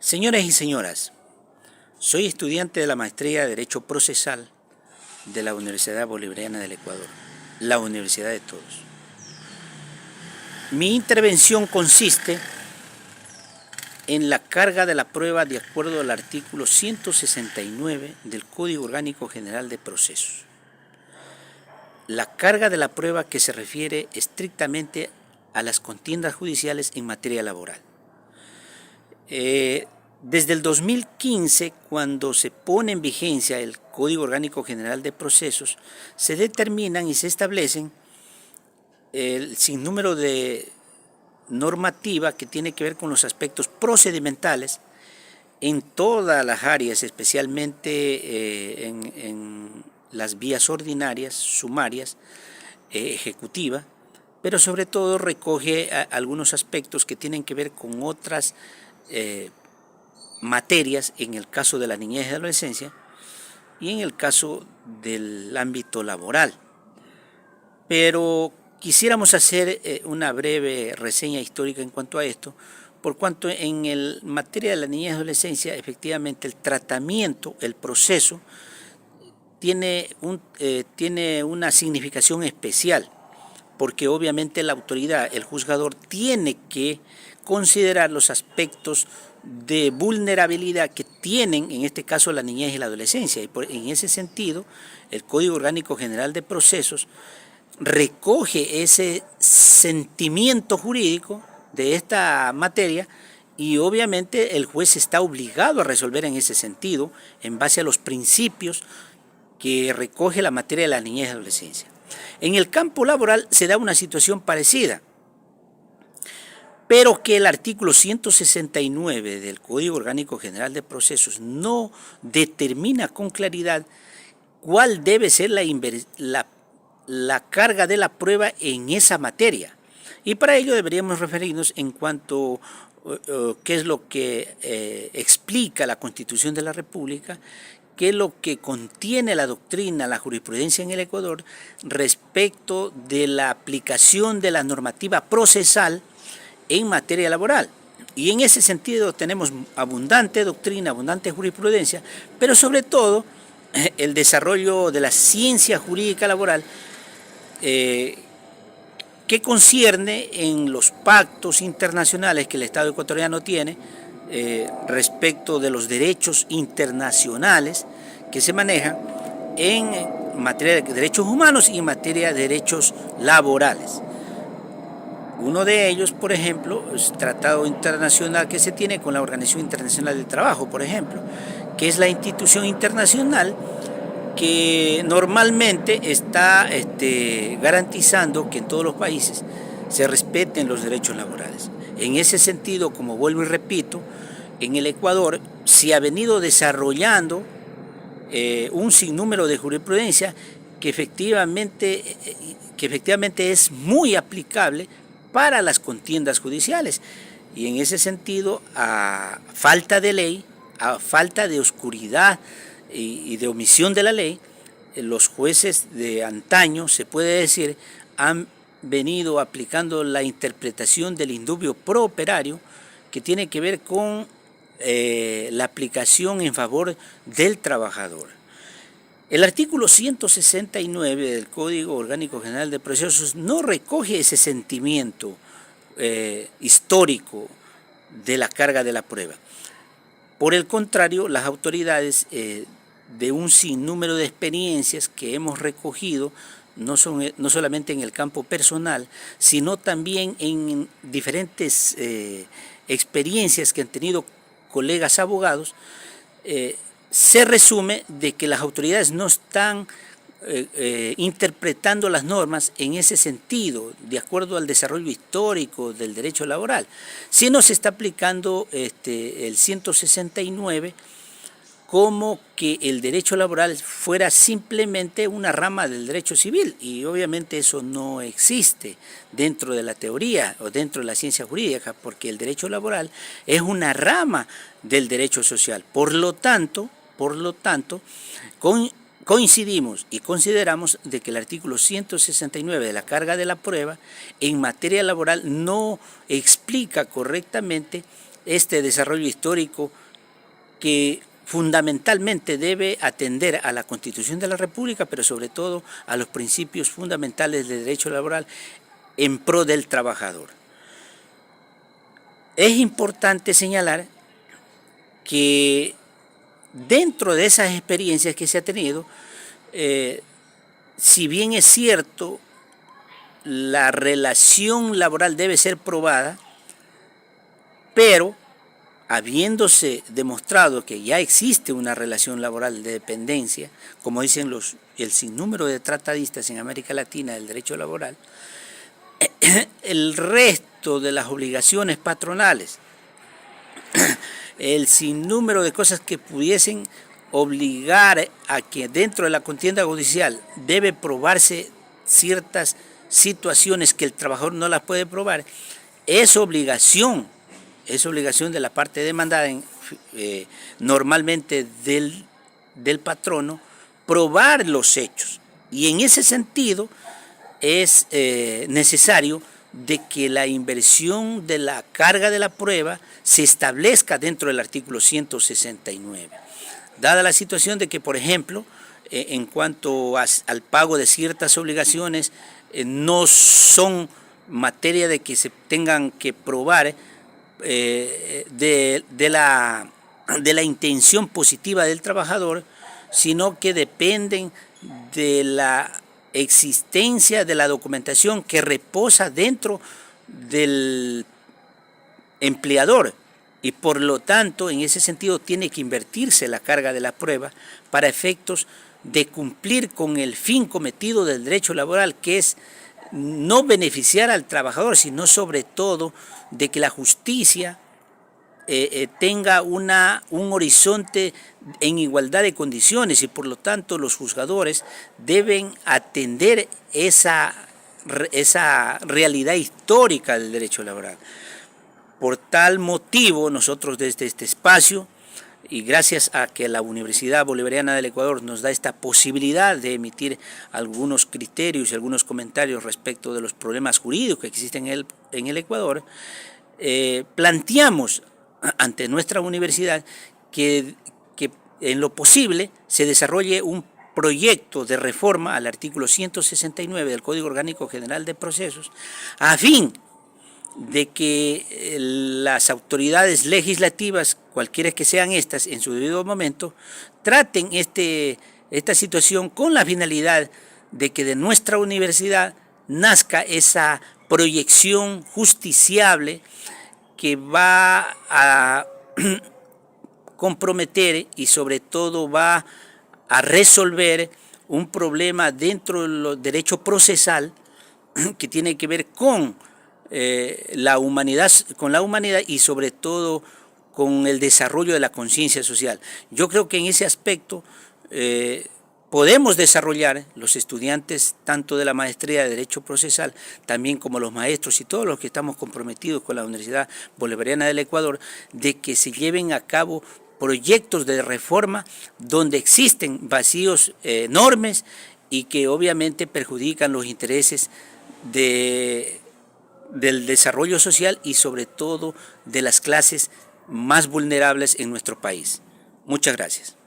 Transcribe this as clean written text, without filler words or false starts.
Señoras y señoras, soy estudiante de la maestría de Derecho Procesal de la Universidad Bolivariana del Ecuador, la universidad de todos. Mi intervención consiste en la carga de la prueba de acuerdo al artículo 169 del Código Orgánico General de Procesos. La carga de la prueba que se refiere estrictamente a las contiendas judiciales en materia laboral. Desde el 2015, cuando se pone en vigencia el Código Orgánico General de Procesos, se determinan y se establecen el sinnúmero de normativa que tiene que ver con los aspectos procedimentales en todas las áreas, especialmente en las vías ordinarias, sumarias, ejecutiva, pero sobre todo recoge algunos aspectos que tienen que ver con otras materias, en el caso de la niñez y adolescencia y en el caso del ámbito laboral. Pero quisiéramos hacer una breve reseña histórica en cuanto a esto, por cuanto en materia de la niñez y adolescencia, efectivamente el tratamiento, el proceso, tiene una significación especial, porque obviamente la autoridad, el juzgador, tiene que considerar los aspectos de vulnerabilidad que tienen, en este caso, la niñez y la adolescencia. Y en ese sentido, el Código Orgánico General de Procesos recoge ese sentimiento jurídico de esta materia y obviamente el juez está obligado a resolver en ese sentido, en base a los principios que recoge la materia de la niñez y adolescencia. En el campo laboral se da una situación parecida, pero que el artículo 169 del Código Orgánico General de Procesos no determina con claridad cuál debe ser la carga de la prueba en esa materia. Y para ello deberíamos referirnos en cuanto a qué es lo que explica la Constitución de la República, qué es lo que contiene la doctrina, la jurisprudencia en el Ecuador respecto de la aplicación de la normativa procesal en materia laboral. Y en ese sentido tenemos abundante doctrina, abundante jurisprudencia, pero sobre todo el desarrollo de la ciencia jurídica laboral que concierne en los pactos internacionales que el Estado ecuatoriano tiene respecto de los derechos internacionales que se manejan en materia de derechos humanos y en materia de derechos laborales. Uno de ellos, por ejemplo, es el tratado internacional que se tiene con la Organización Internacional del Trabajo, por ejemplo, que es la institución internacional que normalmente está garantizando que en todos los países se respeten los derechos laborales. En ese sentido, como vuelvo y repito, en el Ecuador se ha venido desarrollando un sinnúmero de jurisprudencia que efectivamente es muy aplicable para las contiendas judiciales. Y en ese sentido, a falta de ley, a falta de oscuridad y de omisión de la ley, los jueces de antaño, se puede decir, han venido aplicando la interpretación del indubio pro operario, que tiene que ver con la aplicación en favor del trabajador. El artículo 169 del Código Orgánico General de Procesos no recoge ese sentimiento histórico de la carga de la prueba. Por el contrario, las autoridades de un sinnúmero de experiencias que hemos recogido, no solamente en el campo personal, sino también en diferentes experiencias que han tenido colegas abogados, se resume de que las autoridades no están interpretando las normas en ese sentido, de acuerdo al desarrollo histórico del derecho laboral, sino se está aplicando el 169 como que el derecho laboral fuera simplemente una rama del derecho civil, y obviamente eso no existe dentro de la teoría o dentro de la ciencia jurídica, porque el derecho laboral es una rama del derecho social. Por lo tanto, coincidimos y consideramos de que el artículo 169 de la carga de la prueba en materia laboral no explica correctamente este desarrollo histórico que fundamentalmente debe atender a la Constitución de la República, pero sobre todo a los principios fundamentales del derecho laboral en pro del trabajador. Es importante señalar que dentro de esas experiencias que se ha tenido, si bien es cierto, la relación laboral debe ser probada, pero habiéndose demostrado que ya existe una relación laboral de dependencia, como dicen el sinnúmero de tratadistas en América Latina del derecho laboral, el resto de las obligaciones patronales, el sinnúmero de cosas que pudiesen obligar a que dentro de la contienda judicial debe probarse ciertas situaciones que el trabajador no las puede probar, es obligación de la parte demandada, normalmente del patrono, probar los hechos. Y en ese sentido es necesario de que la inversión de la carga de la prueba se establezca dentro del artículo 169. Dada la situación de que, por ejemplo, en cuanto al pago de ciertas obligaciones, no son materia de que se tengan que probar de la intención positiva del trabajador, sino que dependen de la existencia de la documentación que reposa dentro del empleador, y por lo tanto en ese sentido tiene que invertirse la carga de la prueba para efectos de cumplir con el fin cometido del derecho laboral, que es no beneficiar al trabajador, sino sobre todo de que la justicia tenga un horizonte en igualdad de condiciones, y por lo tanto los juzgadores deben atender esa realidad histórica del derecho laboral. Por tal motivo, nosotros desde este espacio, y gracias a que la Universidad Bolivariana del Ecuador nos da esta posibilidad de emitir algunos criterios y algunos comentarios respecto de los problemas jurídicos que existen en el Ecuador, planteamos ante nuestra universidad que en lo posible se desarrolle un proyecto de reforma al artículo 169 del Código Orgánico General de Procesos, a fin de que las autoridades legislativas, cualquiera que sean estas, en su debido momento, traten esta situación con la finalidad de que de nuestra universidad nazca esa proyección justiciable que va a comprometer y sobre todo va a resolver un problema dentro del derecho procesal que tiene que ver con la humanidad y sobre todo con el desarrollo de la conciencia social. Yo creo que en ese aspecto podemos desarrollar los estudiantes tanto de la maestría de Derecho Procesal, también como los maestros y todos los que estamos comprometidos con la Universidad Bolivariana del Ecuador, de que se lleven a cabo proyectos de reforma donde existen vacíos enormes y que obviamente perjudican los intereses del desarrollo social y sobre todo de las clases más vulnerables en nuestro país. Muchas gracias.